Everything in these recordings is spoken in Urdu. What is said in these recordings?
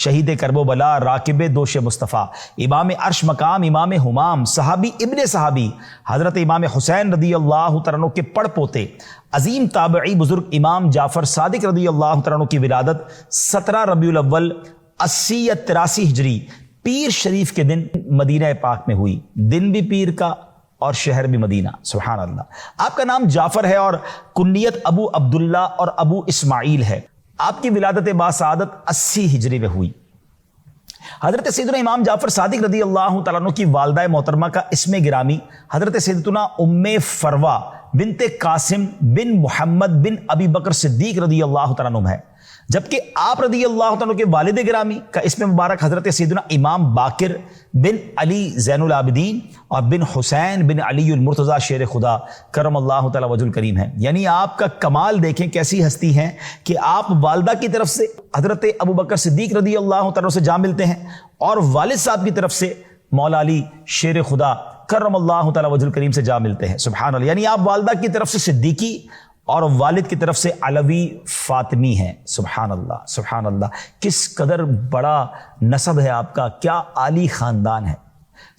شہید کرب و بلا، راکب دوش مصطفیٰ، امام عرش مقام، امام ہمام، صحابی ابن صحابی حضرت امام حسین رضی اللہ تعالیٰ عنہ کے پڑ پوتے، عظیم تابعی بزرگ امام جعفر صادق رضی اللہ تعالیٰ عنہ کی ولادت 17 ربیع الاول 80 یا 83 ہجری پیر شریف کے دن مدینہ پاک میں ہوئی۔ دن بھی پیر کا اور شہر بھی مدینہ، سبحان اللہ۔ آپ کا نام جعفر ہے اور کنیت ابو عبداللہ اور ابو اسماعیل ہے۔ آپ کی ولادت باسعادت 80 ہجری میں ہوئی۔ حضرت سیدنا امام جعفر صادق رضی اللہ تعالیٰ عنہ کی والدہ محترمہ کا اسم گرامی حضرت سیدتنا ام فروہ بنت قاسم بن محمد بن ابی بکر صدیق رضی اللہ تعالیٰ عنہ ہے، جبکہ آپ رضی اللہ تعالیٰ عنہ کے والد گرامی کا اسم مبارک حضرت سیدنا امام باقر بن علی زین العابدین اور بن حسین بن علی المرتضی شیر خدا کرم اللہ تعالیٰ وجہ الکریم ہے۔ یعنی آپ کا کمال دیکھیں کیسی ہستی ہیں کہ آپ والدہ کی طرف سے حضرت ابو بکر صدیق رضی اللہ تعالیٰ سے جا ملتے ہیں اور والد صاحب کی طرف سے مولا علی شیر خدا کرم اللہ تعالیٰ وجہ الکریم سے جا ملتے ہیں، سبحان اللہ۔ یعنی آپ والدہ کی طرف سے صدیقی اور والد کی طرف سے علوی فاطمی ہیں، سبحان اللہ سبحان اللہ۔ کس قدر بڑا نسب ہے آپ کا، کیا عالی خاندان ہے۔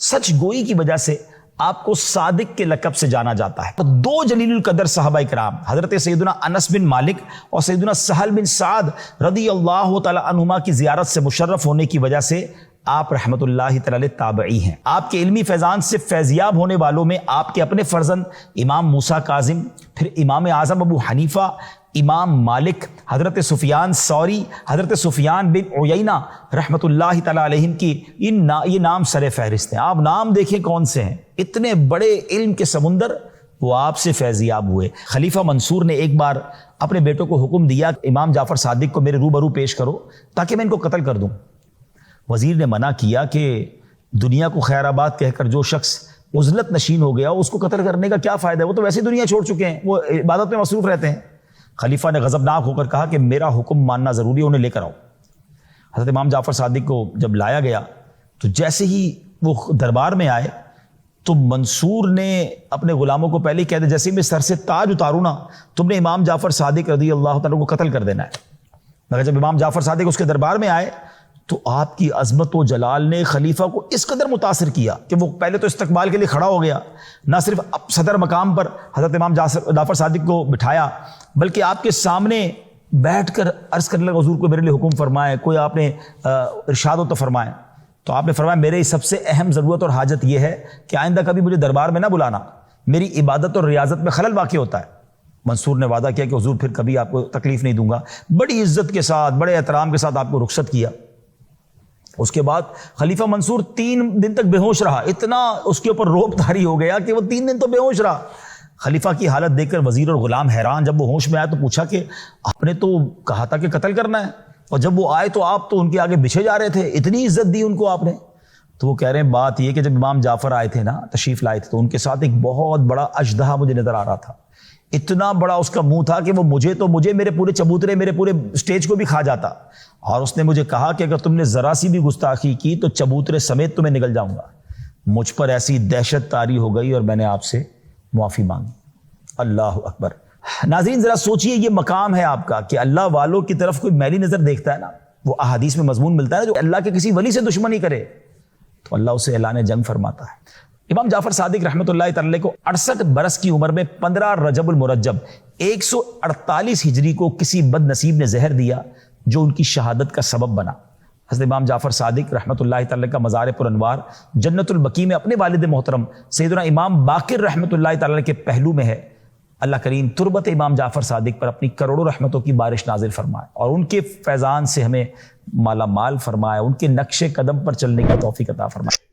سچ گوئی کی وجہ سے آپ کو صادق کے لقب سے جانا جاتا ہے۔ دو جلیل القدر صحابہ کرام حضرت سیدنا انس بن مالک اور سیدنا سہل بن سعد رضی اللہ تعالی عنہما کی زیارت سے مشرف ہونے کی وجہ سے آپ رحمت اللہ تعالی تابعی ہیں۔ آپ کے علمی فیضان سے فیضیاب ہونے والوں میں آپ کے اپنے فرزند امام موسیٰ کاظم، پھر امام اعظم ابو حنیفہ، امام مالک، حضرت سفیان ثوری، حضرت سفیان بن عیینہ رحمت اللہ تعالی علیہم کی یہ نام سر فہرست ہیں۔ آپ نام دیکھیں کون سے ہیں، اتنے بڑے علم کے سمندر وہ آپ سے فیضیاب ہوئے۔ خلیفہ منصور نے ایک بار اپنے بیٹوں کو حکم دیا امام جعفر صادق کو میرے روبرو پیش کرو تاکہ میں ان کو قتل کر دوں۔ وزیر نے منع کیا کہ دنیا کو خیر آباد کہہ کر جو شخص عزلت نشین ہو گیا اس کو قتل کرنے کا کیا فائدہ ہے، وہ تو ویسے دنیا چھوڑ چکے ہیں، وہ عبادت میں مصروف رہتے ہیں۔ خلیفہ نے غضبناک ہو کر کہا کہ میرا حکم ماننا ضروری ہے، انہیں لے کر آؤ۔ حضرت امام جعفر صادق کو جب لایا گیا تو جیسے ہی وہ دربار میں آئے تو منصور نے اپنے غلاموں کو پہلے ہی کہہ دیا جیسے میں سر سے تاج اتاروں نا تم نے امام جعفر صادق رضی اللہ تعالیٰ کو قتل کر دینا ہے۔ مگر جب امام جعفر صادق اس کے دربار میں آئے تو آپ کی عظمت و جلال نے خلیفہ کو اس قدر متاثر کیا کہ وہ پہلے تو استقبال کے لیے کھڑا ہو گیا، نہ صرف صدر مقام پر حضرت امام جعفر صادق کو بٹھایا بلکہ آپ کے سامنے بیٹھ کر عرض کرنے لگا حضور کو میرے لیے حکم فرمائے، کوئی آپ نے ارشاد و تو فرمائے۔ تو آپ نے فرمایا میرے سب سے اہم ضرورت اور حاجت یہ ہے کہ آئندہ کبھی مجھے دربار میں نہ بلانا، میری عبادت اور ریاضت میں خلل واقع ہوتا ہے۔ منصور نے وعدہ کیا کہ حضور پھر کبھی آپ کو تکلیف نہیں دوں گا، بڑی عزت کے ساتھ بڑے احترام کے ساتھ آپ کو رخصت کیا۔ اس کے بعد خلیفہ منصور 3 دن تک بے ہوش رہا، اتنا اس کے اوپر روب طاری ہو گیا کہ وہ 3 دن تو بے ہوش رہا۔ خلیفہ کی حالت دیکھ کر وزیر اور غلام حیران، جب وہ ہوش میں آیا تو پوچھا کہ آپ نے تو کہا تھا کہ قتل کرنا ہے اور جب وہ آئے تو آپ تو ان کے آگے بچھے جا رہے تھے، اتنی عزت دی ان کو آپ نے۔ تو وہ کہہ رہے ہیں بات یہ کہ جب امام جعفر آئے تھے نا، تشریف لائے تھے، تو ان کے ساتھ ایک بہت بڑا اژدہا مجھے نظر آ رہا تھا، اتنا بڑا اس کا منہ تھا کہ وہ مجھے میرے پورے چبوترے میرے پورے اسٹیج کو بھی کھا جاتا، اور اس نے مجھے کہا کہ اگر تم نے ذرا سی بھی گستاخی کی تو چبوترے سمیت تمہیں نگل جاؤں گا۔ مجھ پر ایسی دہشت طاری ہو گئی اور میں نے آپ سے معافی مانگی۔ اللہ اکبر۔ ناظرین ذرا سوچئے یہ مقام ہے آپ کا کہ اللہ والوں کی طرف کوئی میلی نظر دیکھتا ہے نا، وہ احادیث میں مضمون ملتا ہے نا، جو اللہ کے کسی ولی سے دشمنی کرے تو اللہ اسے اعلان جنگ فرماتا ہے۔ امام جعفر صادق رحمۃ اللہ تعالی کو 68 برس کی عمر میں 15 رجب المرجب 148 ہجری کو کسی بد نصیب نے زہر دیا جو ان کی شہادت کا سبب بنا۔ حضرت امام جعفر صادق رحمۃ اللہ تعالی کا مزار پر انوار جنت البقیع میں اپنے والد محترم سیدنا امام باقر رحمۃ اللہ تعالی کے پہلو میں ہے۔ اللہ کریم تربت امام جعفر صادق پر اپنی کروڑوں رحمتوں کی بارش نازل فرمائے اور ان کے فیضان سے ہمیں مالا مال فرمائے، ان کے نقش قدم پر چلنے کی توفیق عطا فرمائے۔